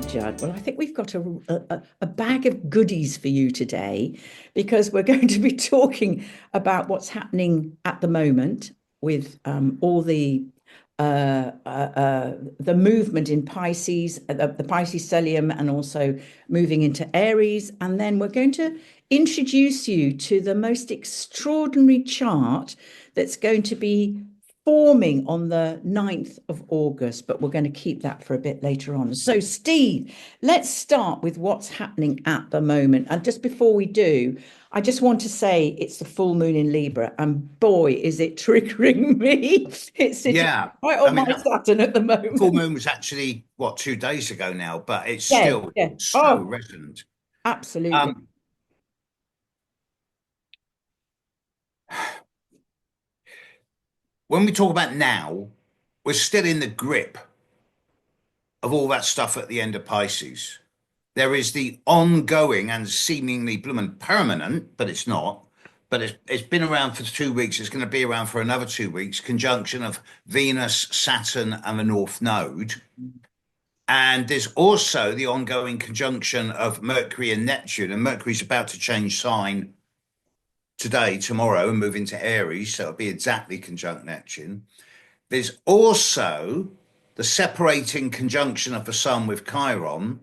Judd. Well, I think we've got a bag of goodies for you today because we're going to be talking about what's happening at the moment with all the movement in Pisces, the Pisces stellium, and also moving into Aries. And then we're going to introduce you to the most extraordinary chart that's going to be forming on the 9th of August, but we're going to keep that for a bit later on. So, Steve, let's start with what's happening at the moment. And just before we do, I just want to say it's the full moon in Libra, and boy, is it triggering me. It's sitting Yeah, right I on mean, my Saturn at the the full moment. moon was actually what 2 days ago now, but it's Yeah, still yeah. so Oh, resonant. absolutely. Um, when we talk about now, we're still in the grip of all that stuff at the end of Pisces. There is the ongoing and seemingly blooming permanent, but it's not. But it's been around for 2 weeks. It's going to be around for another 2 weeks. Conjunction of Venus, Saturn, and the North Node. And there's also the ongoing conjunction of Mercury and Neptune, and Mercury's about to change sign today, tomorrow, and move into Aries, so it'll be exactly conjunct Neptune. There's also the separating conjunction of the Sun with Chiron.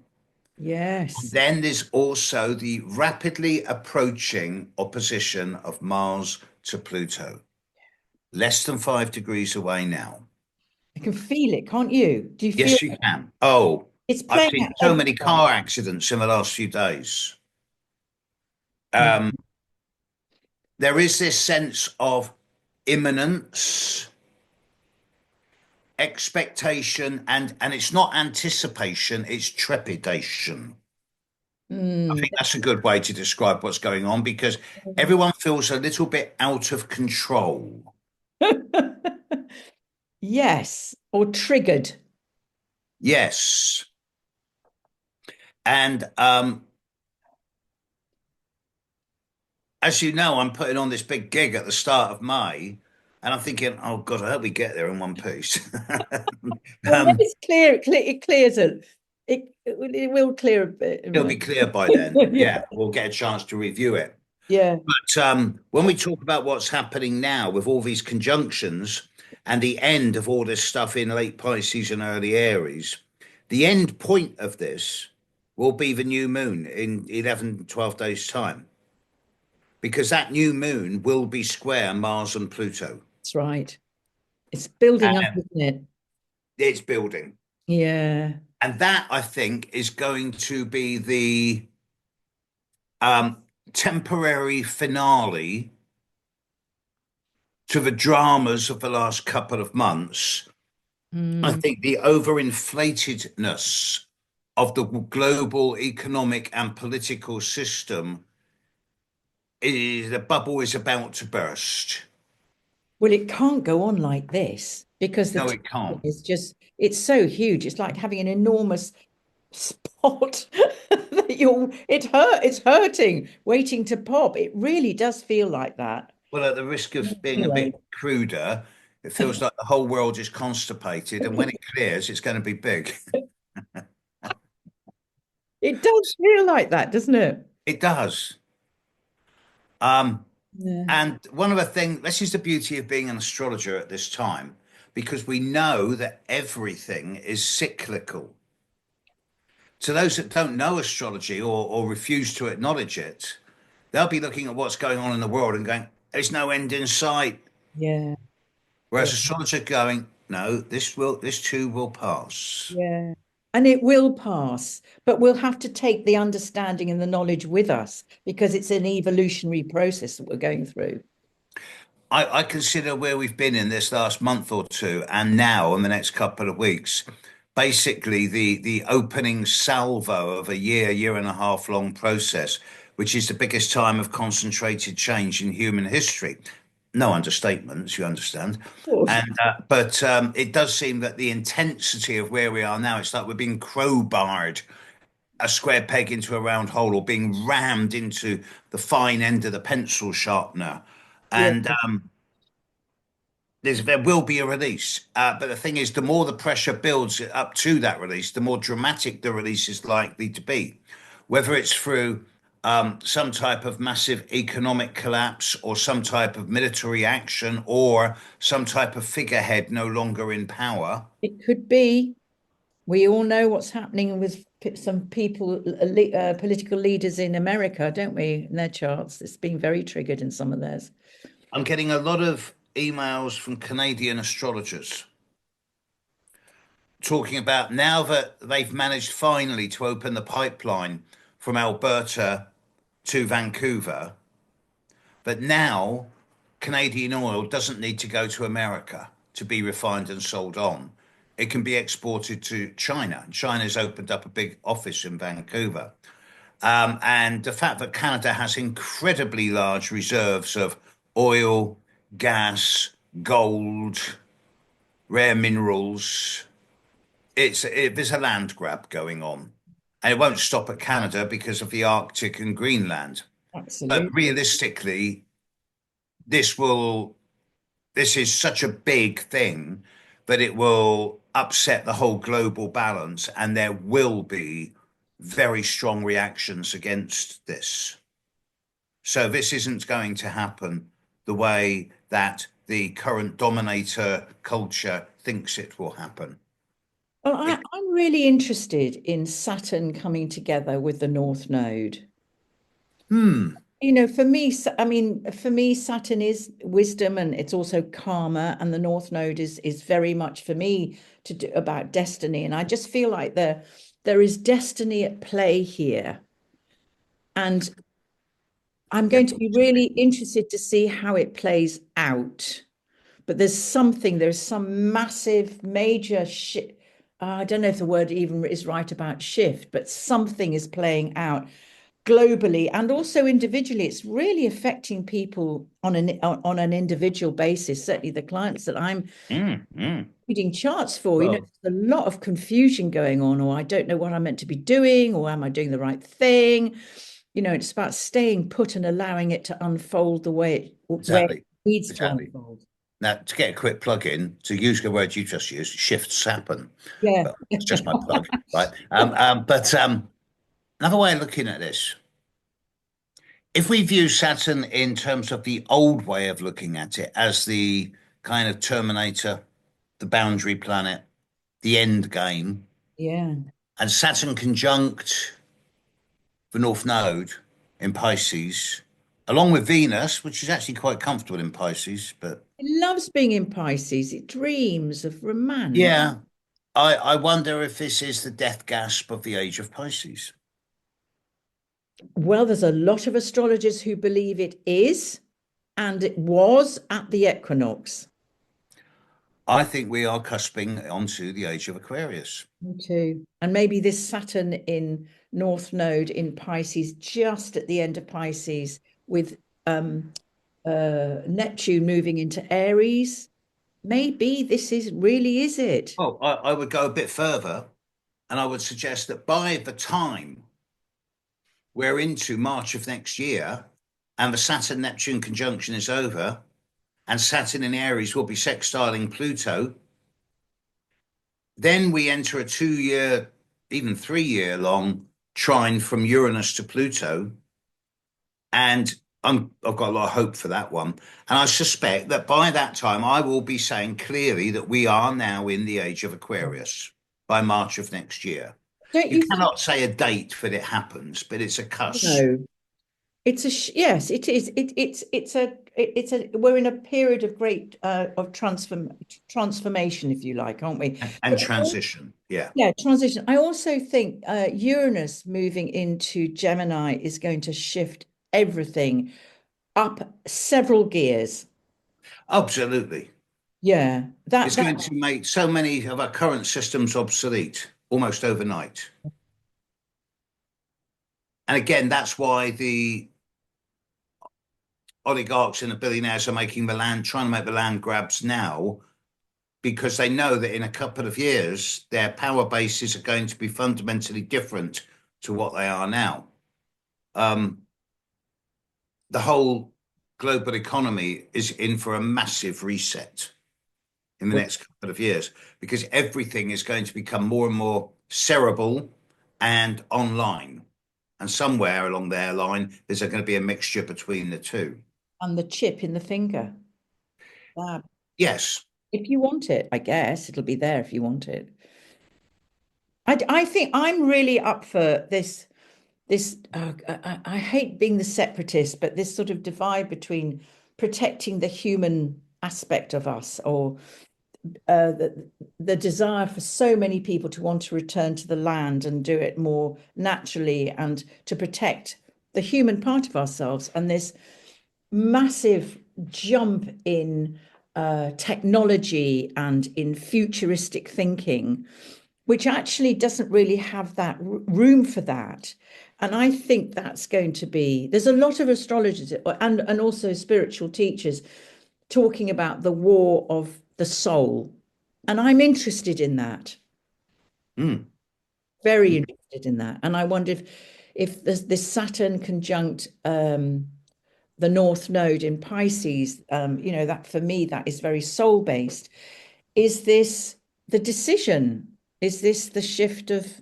And Yes. then there's also the rapidly approaching opposition of Mars to Pluto, less than 5 degrees away now. I can feel it, can't you? Do you feel Yes, you can. Oh, it's I've playing seen out so many everywhere? car accidents in the last few days. Yeah. Um, there is this sense of imminence, expectation, and it's not anticipation, it's trepidation. I Mm. think that's a good way to describe what's going on because everyone feels a little bit out of control. Yes, or triggered. Yes. And as you know, I'm putting on this big gig at the start of May, and I'm thinking, oh God, I hope we get there in one piece. Well, when um, it's clear, it clears it will clear a bit. it'll be clear by then. Yeah, Yeah, we'll get a chance to review it. yeah, But when we talk about what's happening now with all these conjunctions and the end of all this stuff in late Pisces and early Aries, the end point of this will be the new moon in 11, 12 days' time, because that new moon will be square Mars and Pluto. that's right. It's building up, And isn't it? it's building. Yeah. And that, I think, is going to be the um, temporary finale to the dramas of the last couple of months. I Mm. think the overinflatedness of the global economic and political system is the bubble is about to burst. Well, it can't go on like this because the No, tension it can't. is just, it's so huge. It's like having an enormous spot that it's hurting, waiting to pop. It really does feel like that. Well, at the risk of being a Anyway, bit cruder, it feels like the whole world is constipated, and when it clears, it's going to be big. it does feel like that, doesn't it? It does. Um, Yeah. and one of the things, this is the beauty of being an astrologer at this time, because we know that everything is cyclical. To those that don't know astrology or refuse to acknowledge it, they'll be looking at what's going on in the world and going, there's no end in sight. Yeah. Yeah. Whereas astrologers going, no, this too will pass. Yeah. And it will pass, but we'll have to take the understanding and the knowledge with us because it's an evolutionary process that we're going through. I consider where we've been in this last month or two, and now in the next couple of weeks, basically the opening salvo of a year and a half long process, which is the biggest time of concentrated change in human history. No understatements, you understand. Of course. But it does seem that the intensity of where we are now, it's like we're being crowbarred a square peg into a round hole or being rammed into the fine end of the pencil sharpener. Yeah. And there will be a release. But the thing is, the more the pressure builds up to that release, the more dramatic the release is likely to be. Whether it's through some type of massive economic collapse or some type of military action or some type of figurehead no longer in power. It could be. We all know what's happening with some people, political leaders in America, don't we? In their charts, it's been very triggered in some of theirs. I'm getting a lot of emails from Canadian astrologers talking about now that they've managed finally to open the pipeline from Alberta to Vancouver, but now Canadian oil doesn't need to go to America to be refined and sold on. It can be exported to China. China's opened up a big office in Vancouver. And the fact that Canada has incredibly large reserves of oil, gas, gold, rare minerals, there's a land grab going on. And it won't stop at Canada because of the Arctic and Greenland. But Absolutely. realistically, this will this is such a big thing that it will upset the whole global balance, and there will be very strong reactions against this. So this isn't going to happen the way that the current dominator culture thinks it will happen. Well, It, I'm really interested in Saturn coming together with the North Node. hmm, You know, for me, I mean, for me, Saturn is wisdom and it's also karma, and the North Node is very much for me to do about destiny. And I just feel like there is destiny at play here. And I'm yeah, going to be really interested to see how it plays out. But there's some massive, major shift. I don't know if the word even is right about shift, but something is playing out globally and also individually. It's really affecting people on an individual basis. Certainly, the clients that I'm mm, mm. reading charts for, Well, there's a lot of confusion going on, or I don't know what I'm meant to be doing, or am I doing the right thing? It's about staying put and allowing it to unfold the way it exactly, needs to exactly. unfold. Now, to get a quick plug in, to use the word you just used, shifts happen. Yeah. But it's just my plug, right? But another way of looking at this, if we view Saturn in terms of the old way of looking at it as the kind of terminator, the boundary planet, the end game, Yeah. and Saturn conjunct the North Node in Pisces, along with Venus, which is actually quite comfortable in Pisces, but It loves being in Pisces. It dreams of romance. yeah, I wonder if this is the death gasp of the age of Pisces. Well, there's a lot of astrologers who believe it is, and it was at the equinox. I think we are cusping onto the age of Aquarius. Me too. And maybe this Saturn in North Node in Pisces, just at the end of Pisces, with Neptune moving into Aries. Maybe this is really is it. Well, I would go a bit further and I would suggest that by the time we're into March of next year and the Saturn Neptune conjunction is over and Saturn in Aries will be sextiling Pluto, then we enter a 2 year, even 3 year long trine from Uranus to Pluto. And I've got a lot of hope for that one. And I suspect that by that time, I will be saying clearly that we are now in the age of Aquarius by March of next year. Don't You you think? cannot say a date that it happens, but it's a cusp No. It's yes, it is. It's a we're in a period of great of transformation, if you like, aren't we? and But transition. Yeah. yeah, transition. I also think Uranus moving into Gemini is going to shift everything up several gears. Absolutely. Yeah, It's going to make so many of our current systems obsolete almost overnight. And again, that's why the oligarchs and the billionaires are making the land, trying to make the land grabs now, because they know that in a couple of years, their power bases are going to be fundamentally different to what they are now. Um, the whole global economy is in for a massive reset. in the next couple of years because everything is going to become more and more cerebral and online. And somewhere along their line, there's going to be a mixture between the two. And the chip in the finger. Fab. Yes. If you want it, I guess it'll be there if you want it. I think I'm really up for this. I hate being the separatist, but this sort of divide between protecting the human aspect of us, or the desire for so many people to want to return to the land and do it more naturally and to protect the human part of ourselves, and this massive jump in technology and in futuristic thinking, which actually doesn't really have that room for that. And I think that's going to be, there's a lot of astrologers and also spiritual teachers talking about the war of the soul. And I'm interested in that, Mm. very interested in that. And I wonder if this Saturn conjunct the North Node in Pisces, that for me, that is very soul based. Is this the decision? Is this the shift of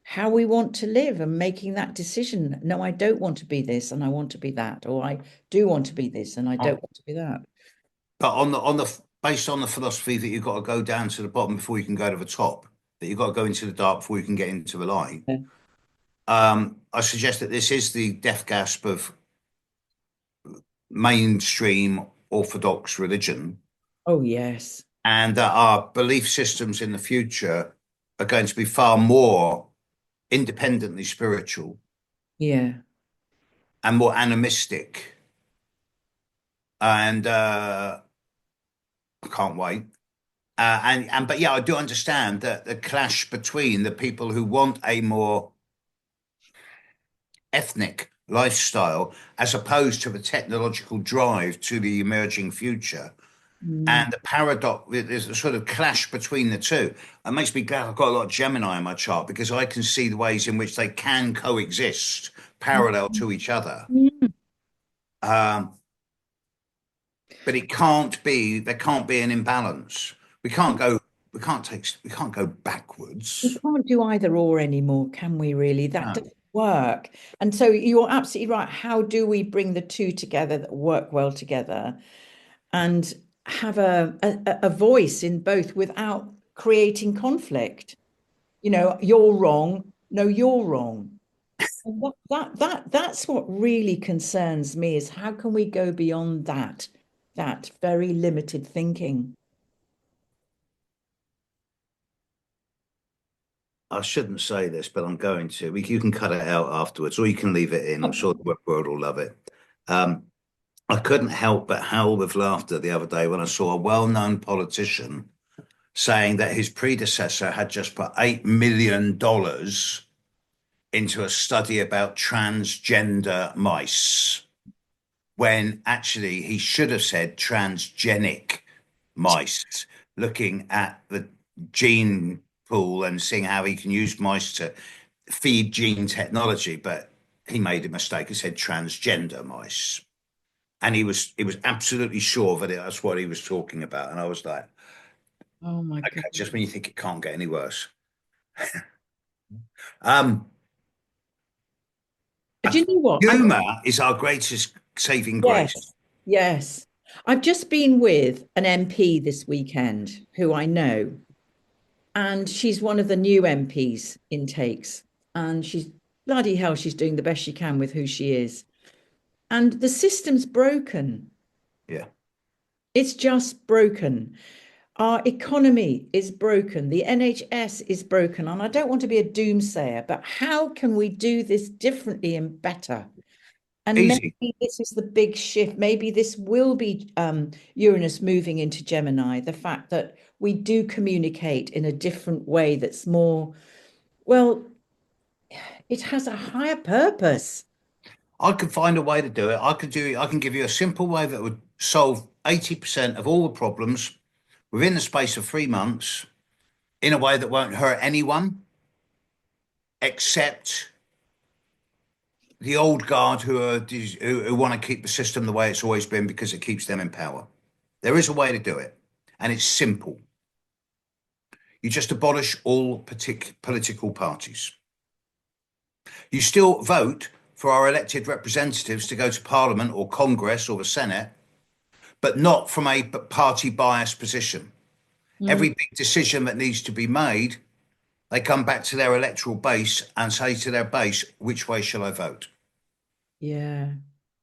how we want to live and making that decision? No, I don't want to be this and I want to be that, or I do want to be this and I don't want to be that. But on the based on the philosophy that you've got to go down to the bottom before you can go to the top, that you've got to go into the dark before you can get into the light. Yeah. I suggest that this is the death gasp of mainstream orthodox religion, Oh, yes. and that our belief systems in the future are going to be far more independently spiritual Yeah. and more animistic. And I can't wait. And but yeah, I do understand that the clash between the people who want a more ethnic lifestyle as opposed to the technological drive to the emerging future. Mm. And the paradox, there's a sort of clash between the two. It makes me glad I've got a lot of Gemini in my chart because I can see the ways in which they can coexist parallel to each other. Mm. Um, but it can't be, there can't be an imbalance. We can't go, we can't go We backwards. can't do either or anymore, can we really? That No. doesn't work. And so you're absolutely right. How do we bring the two together that work well together and have a voice in both without creating conflict? You're wrong. No, you're wrong. And that's what really concerns me is how can we go beyond that very limited thinking? I shouldn't say this, but I'm going to. You can cut it out afterwards, or you can leave it in. I'm sure the web world will love it. Um, I couldn't help but howl with laughter the other day when I saw a well-known politician saying that his predecessor had just put $8 million into a study about transgender mice, when actually he should have said transgenic mice, looking at the gene pool and seeing how he can use mice to feed gene technology. But he made a mistake. He said transgender mice. And he was absolutely sure that that's what he was talking about. And I was like, Oh my okay, just goodness. when you think it can't get any worse. Um, Do you know what? Humor is our greatest saving grace. Yes, yes. I've just been with an MP this weekend who I know, and she's one of the new MPs intakes, and she's bloody hell, she's doing the best she can with who she is. And the system's broken. Yeah. It's just broken. Our economy is broken. The NHS is broken. And I don't want to be a doomsayer, but how can we do this differently and better? And Easy. maybe this is the big shift. Maybe this will be Uranus moving into Gemini, the fact that we do communicate in a different way that's more, well, it has a higher purpose. I could find a way to do it. I can give you a simple way that would solve 80% of all the problems within the space of 3 months in a way that won't hurt anyone except the old guard who want to keep the system the way it's always been because it keeps them in power. There is a way to do it. and it's simple. You just abolish all political parties. You still vote for our elected representatives to go to Parliament or Congress or the Senate, but not from a party biased position. Mm, Every big decision that needs to be made, they come back to their electoral base and say to their base, which way shall I vote? yeah.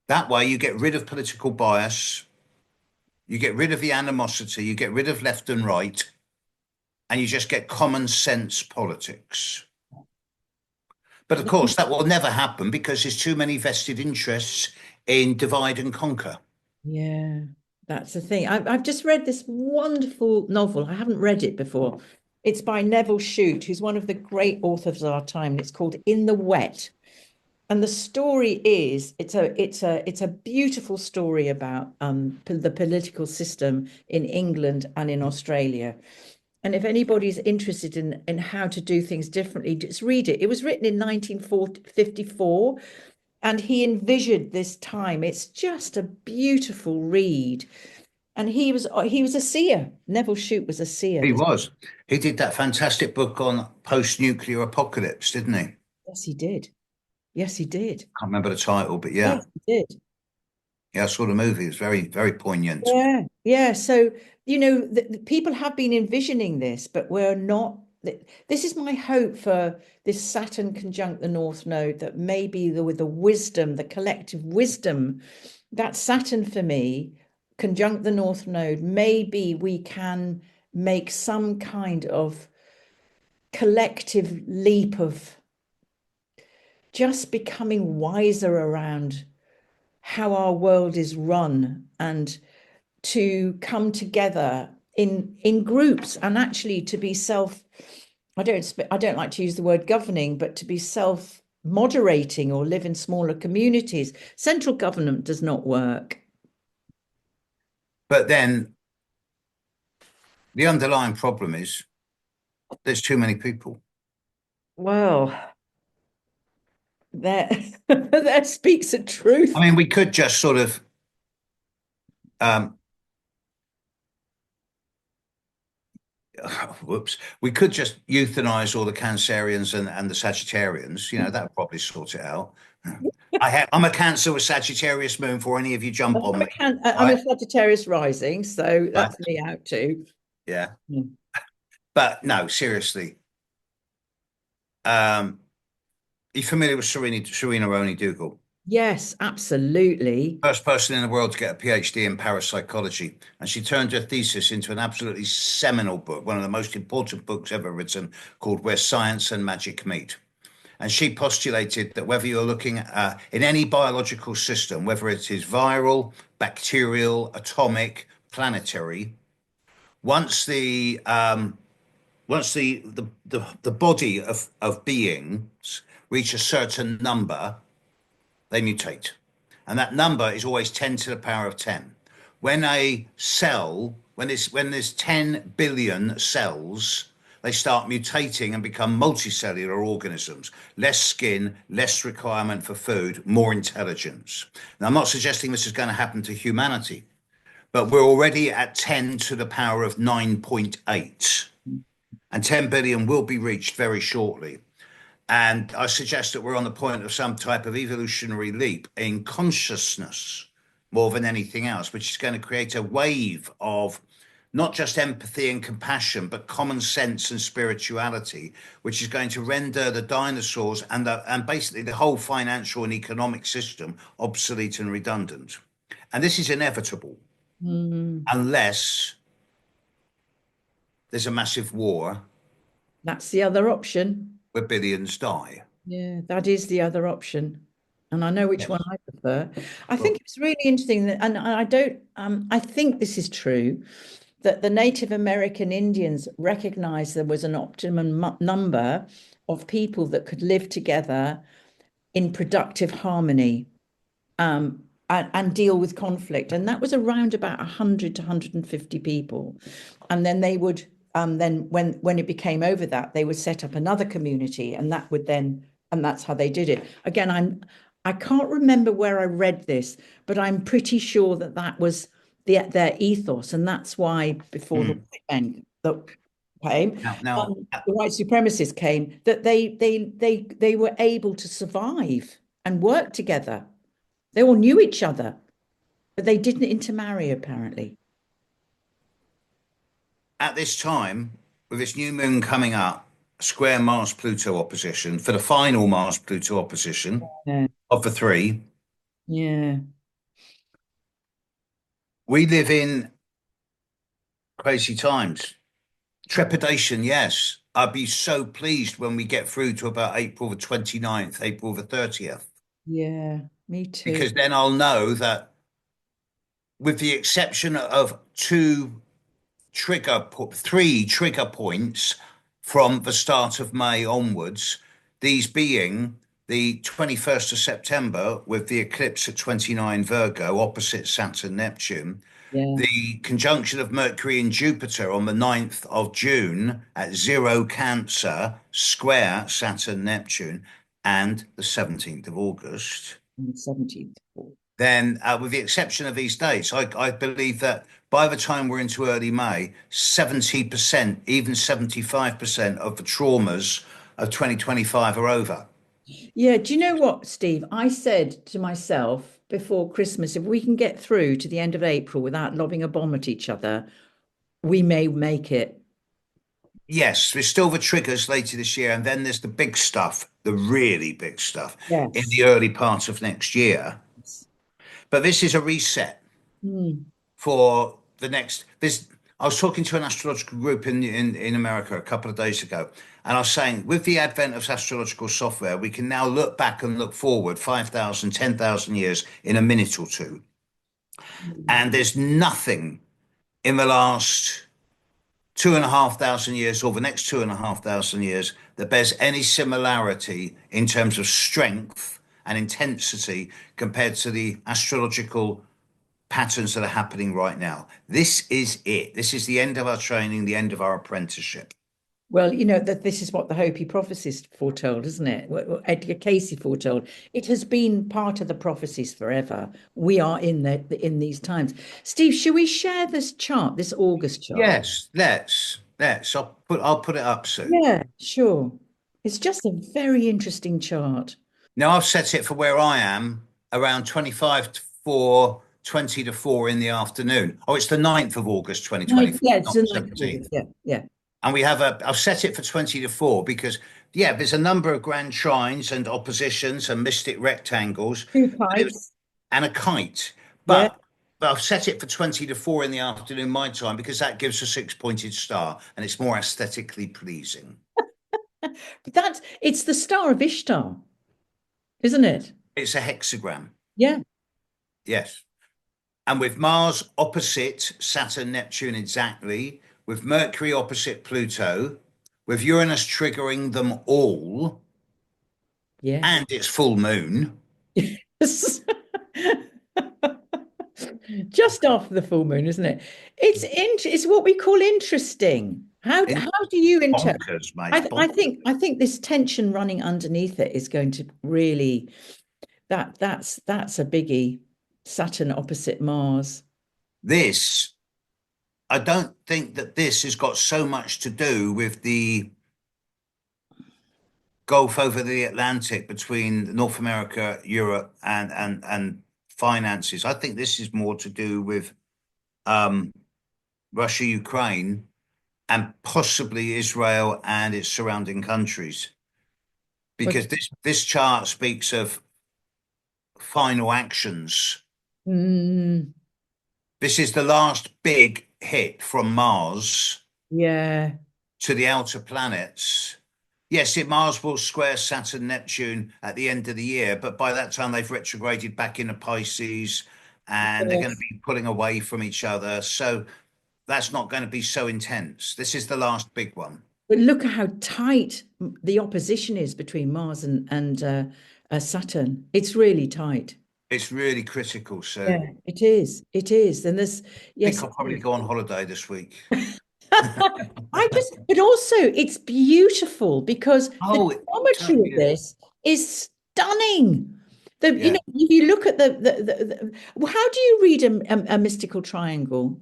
That way, you get rid of political bias, you get rid of the animosity, you get rid of left and right, and you just get common sense politics. But of course, that will never happen because there's too many vested interests in divide and conquer. Yeah, that's the thing. I've just read this wonderful novel. I haven't read it before. It's by Neville Shute, who's one of the great authors of our time. And it's called In the Wet. And the story is it's a beautiful story about the political system in England and in Australia. And if anybody's interested in how to do things differently, just read it. It was written in 1954, and he envisioned this time. It's just a beautiful read. And he was a seer. Neville Shute was a seer. He was. He did that fantastic book on post-nuclear apocalypse, didn't he? Yes, he did. Yes, he did. Can't remember the title, but yeah. Yes, he did. Yeah, I saw the movie. It was very, very poignant. Yeah, yeah. So, the people have been envisioning this, but we're not. This is my hope for this Saturn conjunct the North Node, that maybe with the wisdom, the collective wisdom, that Saturn for me, conjunct the North Node, maybe we can make some kind of collective leap of just becoming wiser around how our world is run, and to come together in groups, and actually to be I don't like to use the word governing, but to be self moderating or live in smaller communities. Central government does not work. But then the underlying problem is there's too many people. Well, that that speaks the I truth. mean, we could just sort of um, whoops, we could just euthanize all the Cancerians and the Sagittarians. That would probably sort it out. I'm a Cancer with Sagittarius moon for any of you jump on me. I'm a Right? Sagittarius rising, so Right. that's me out too. Yeah. Mm. But no, seriously. Are you familiar with Serena Roney Dougal? Yes, absolutely. First person in the world to get a PhD in parapsychology. And she turned her thesis into an absolutely seminal book, one of the most important books ever written, called Where Science and Magic Meet. And she postulated that whether you're looking at in any biological system, whether it is viral, bacterial, atomic, planetary, once the body of beings reach a certain number, they mutate. And that number is always 10 to the power of 10. When a cell, when there's 10 billion cells, they start mutating and become multicellular organisms. Less skin, less requirement for food, more intelligence. Now, I'm not suggesting this is going to happen to humanity, but we're already at 10 to the power of 9.8. And 10 billion will be reached very shortly. And I suggest that we're on the point of some type of evolutionary leap in consciousness more than anything else, which is going to create a wave of not just empathy and compassion, but common sense and spirituality, which is going to render the dinosaurs and basically the whole financial and economic system obsolete and redundant. And this is inevitable Mm, unless there's a massive war that's the other option. where billions die. Yeah, that is the other option. And I know which one Yes. I prefer. I think Well, it's really interesting that, and I don't, I think this is true, that the Native American Indians recognized there was an optimum number of people that could live together in productive harmony, and deal with conflict. And that was around about 100 to 150 people. And then they would, then when it became over that, they would set up another community, and that would then, and that's how they did it. Again, I can't remember where I read this, but I'm pretty sure that that was their ethos, and that's why before the Mm. white men that came, Now, the white supremacists came, that they were able to survive and work together. They all knew each other, but they didn't intermarry apparently. at this time, with this new moon coming up, square Mars Pluto opposition for the final Mars Pluto opposition Yeah, of the three, yeah, we live in crazy times. Trepidation, yes. I'd be so pleased when we get through to about April the 29th, April the 30th, yeah. Me too. because then I'll know that, with the exception of three trigger points from the start of May onwards, these being the 21st of September with the eclipse at 29 Virgo opposite Saturn Neptune, Yeah, the conjunction of Mercury and Jupiter on the 9th of June at 0 Cancer square Saturn Neptune, and the 17th of August. on the 17th. Then, with the exception of these dates, I believe that by the time we're into early May, 70%, even 75% of the traumas of 2025 are over. Yeah, do you know what, Steve? I said to myself before Christmas, if we can get through to the end of April without lobbing a bomb at each other, we may make it. Yes, there's still the triggers later this year, and then there's the big stuff, the really big stuff in Yes. the early part of next year. But this is a reset Mm, for the next. This I was talking to an astrological group in America a couple of days ago, and I was saying, with the advent of astrological software, we can now look back and look forward 5,000, 10,000 years in a minute or two. mm. And there's nothing in the last 2,500 years or the next 2,500 years that bears any similarity in terms of strength and intensity compared to the astrological patterns that are happening right now. This is it. This is the end of our training, the end of our apprenticeship. Well, that this is what the Hopi prophecies foretold, isn't it? What Edgar Casey foretold. It has been part of the prophecies forever. We are in these times. Steve, should we share this chart, this August chart? Yes, let's. I'll put it up soon. Yeah, sure. It's just a very interesting chart. Now I've set it for where I am around 25 to 4, 20 to 4 in the afternoon. Oh, it's the 9th of August Right, 2024, yeah, it's not the the 9th of August. 17th. Yeah, yeah. And I've set it for 20 to 4 because, yeah, there's a number of grand trines and oppositions and mystic rectangles, Two but kites. and a kite. Yeah. But I've set it for 20 to 4 in the afternoon, my time, because that gives a six-pointed star and it's more aesthetically pleasing. But it's the Star of Ishtar, isn't it? It's a hexagram. Yeah. Yes. And with Mars opposite Saturn, Neptune exactly, with Mercury opposite Pluto, with Uranus triggering them all, Yes. and its full moon. Just after the full moon, isn't it? It's what we call interesting. In How do you interpret? bonkers, mate. I think this tension running underneath it is going to really that's a biggie. Saturn opposite Mars. This, I don't think that this has got so much to do with the gulf over the Atlantic between North America, Europe, and finances. I think this is more to do with um, Russia, Ukraine, and possibly Israel and its surrounding countries, But because this chart speaks of final actions. mm, This is the last big hit from Mars yeah, to the outer planets. Yes, Mars will square Saturn, Neptune at the end of the year, but by that time they've retrograded back into Pisces and they're going to yes. be pulling away from each other. So that's not going to be so intense. This is the last big one. But look at how tight the opposition is between Mars and Saturn. It's really tight. It's really critical. So Yeah, it is. It is. And there's, I think yes, I'll probably go on holiday this week. but also it's beautiful because the Oh, it geometry totally of is. this is stunning. Yeah. If you look at well, how do you read a mystical triangle?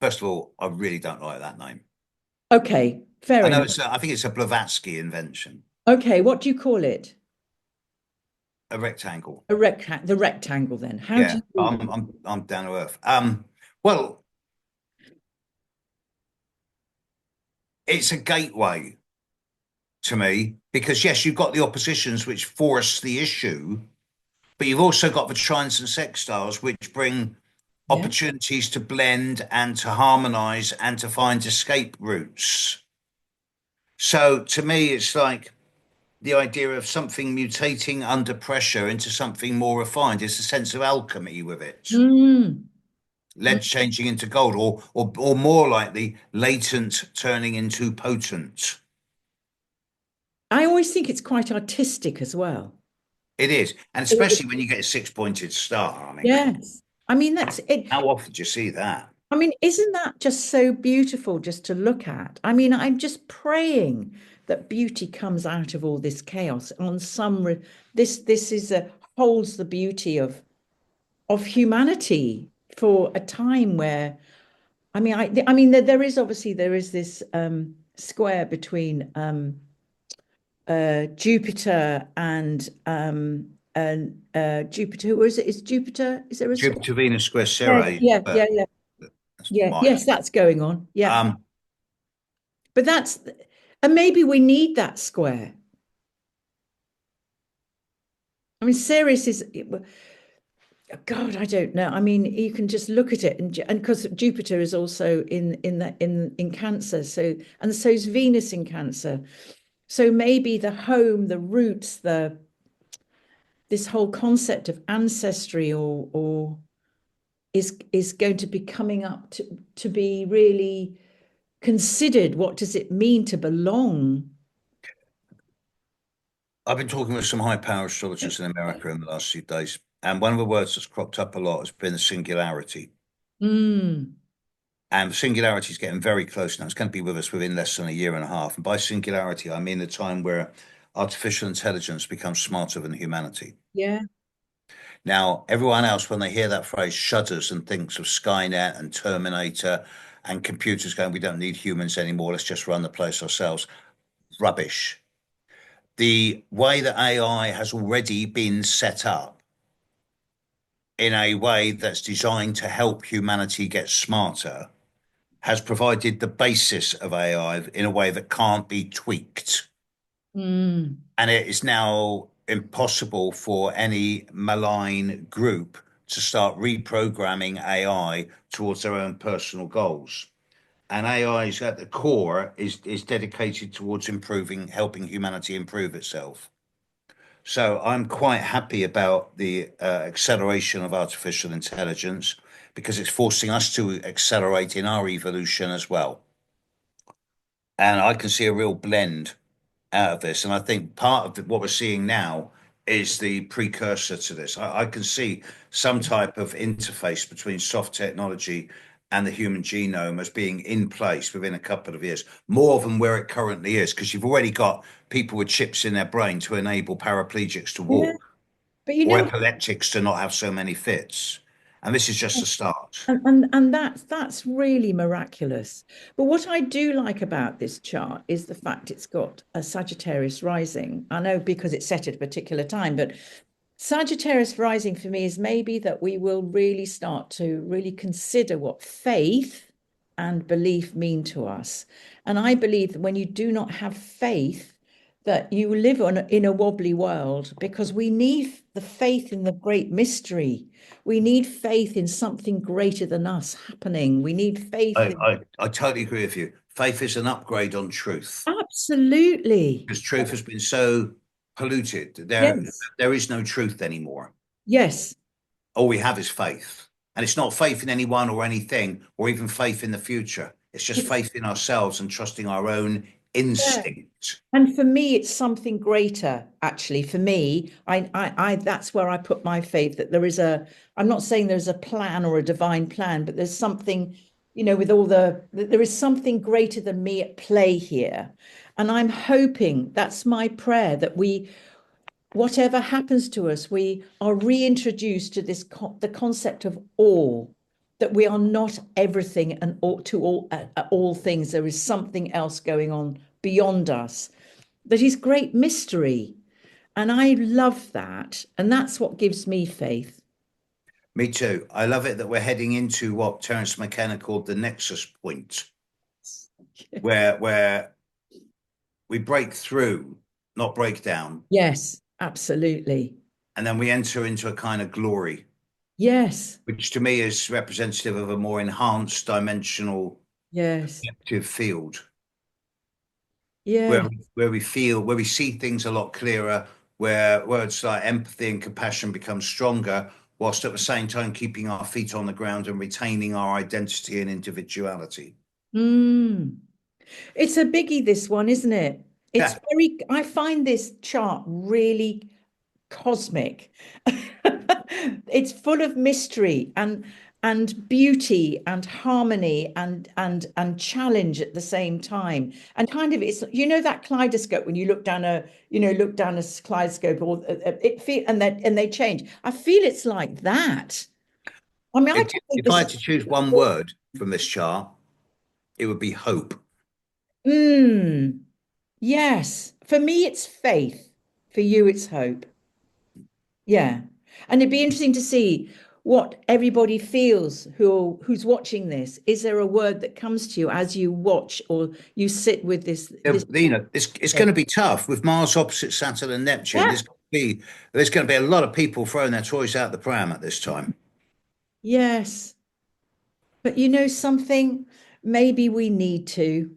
First of all, I really don't like that name. Okay, fair I know enough. it's, I think it's a Blavatsky invention, Okay, what do you call it? a rectangle. The rectangle then. How do Yeah, you read I'm it? I'm I'm down to earth. Well, it's a gateway to me because yes, you've got the oppositions which force the issue, but you've also got the trines and sextiles which bring Yeah. opportunities to blend and to harmonize and to find escape routes. So to me, it's like the idea of something mutating under pressure into something more refined. It's a sense of alchemy with it. Mm. Mm. Lead changing into gold, or more likely, latent turning into potent. I always think it's quite artistic as well. It is, and especially when you get a six-pointed star. I mean, come on. Yes. I mean, that's it. How often do you see that? I mean, isn't that just so beautiful just to look at? I mean, I'm just praying that beauty comes out of all this chaos on this is a holds the beauty of humanity for a time where I mean there is obviously there is this square between Jupiter and Jupiter. Who is it? Is Jupiter? Is there a square? Jupiter, Venus square Yeah, Ceres, yeah, but yeah, yeah, that's yeah. mine. Yes, that's going on. Yeah, Um, but that's and maybe we need that square. I mean, Ceres is God. I don't know. I mean, you can just look at it, and because Jupiter is also in Cancer, so and so is Venus in Cancer. So maybe the home, the roots, the this whole concept of ancestry or is going to be coming up to be really considered. What does it mean to belong? I've been talking with some high-power astrologers in America in the last few days, and one of the words that's cropped up a lot has been the singularity. Mm, And the singularity is getting very close now. It's going to be with us within less than a year and a half. And by singularity, I mean the time where artificial intelligence becomes smarter than humanity. yeah. Now, everyone else, when they hear that phrase, shudders and thinks of Skynet and Terminator and computers going, we don't need humans anymore. Let's just run the place ourselves. Rubbish. The way that AI has already been set up in a way that's designed to help humanity get smarter has provided the basis of AI in a way that can't be tweaked. Mm, And it is now impossible for any malign group to start reprogramming AI towards their own personal goals. And AI is at the core is dedicated towards improving, helping humanity improve itself. So I'm quite happy about the acceleration of artificial intelligence because it's forcing us to accelerate in our evolution as well. And I can see a real blend out of this. And I think part of what we're seeing now is the precursor to this. I can see some type of interface between soft technology and the human genome as being in place within a couple of years, more than where it currently is, because you've already got people with chips in their brain to enable paraplegics to yeah. walk But you or know, epileptics to not have so many fits. And this is just a start. and that's really miraculous. But what I do like about this chart is the fact it's got a Sagittarius rising. I know because it's set at a particular time, but Sagittarius rising for me is maybe that we will really start to really consider what faith and belief mean to us. And I believe that when you do not have faith, that you live in a wobbly world because we need the faith in the great mystery. We need faith in something greater than us happening. We need faith in I totally agree with you. Faith is an upgrade on truth absolutely. because truth has been so polluted. Yes. There is no truth anymore. Yes. All we have is faith. And it's not faith in anyone or anything, or even faith in the future. It's just It's faith in ourselves and trusting our own yeah. instinct. And for me, it's something greater, actually. For me, that's where I put my faith that there is I'm not saying there's a plan or a divine plan, but there's something, with all there is something greater than me at play here. And I'm hoping, that's my prayer, that we, whatever happens to us, we are reintroduced to this the concept of awe, that we are not everything and ought to all things. There is something else going on beyond us that is great mystery. And I love that. And that's what gives me faith. Me too. I love it that we're heading into what Terence McKenna called the nexus point, where we break through, not break down, Yes, absolutely. and then we enter into a kind of glory, Yes, which to me is representative of a more enhanced dimensional yes, objective field, yeah. where we feel, where we see things a lot clearer, where words like empathy and compassion become stronger, whilst at the same time keeping our feet on the ground and retaining our identity and individuality. Mm. It's a biggie, this one, isn't it? It's Yeah, very, I find this chart really cosmic. It's full of mystery and beauty and harmony and challenge at the same time. And kind of it's that kaleidoscope when you look down a kaleidoscope or it feel and they change. I feel it's like that. I mean, I don't think if I this had to choose one word from this chart, it would be hope. mm, yes. For me, it's faith. For you, it's hope. Yeah. And it'd be interesting to see what everybody feels who's watching this. Is there a word that comes to you as you watch or you sit with this? It's going to be tough with Mars opposite Saturn and Neptune. Yeah. There's going to be a lot of people throwing their toys out the pram at this time. Yes. But you know something? Maybe we need to.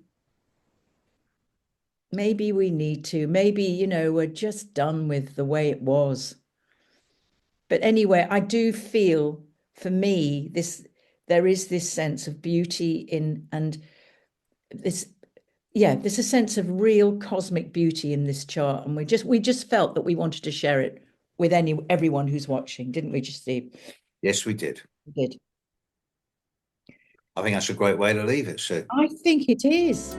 Maybe we need to. Maybe, we're just done with the way it was. But anyway, I do feel for me, there is this sense of beauty in and this there's a sense of real cosmic beauty in this chart, and we just felt that we wanted to share it with everyone who's watching, didn't we, just Steve? Yes, we did. We did. I think that's a great way to leave it. So I think it is.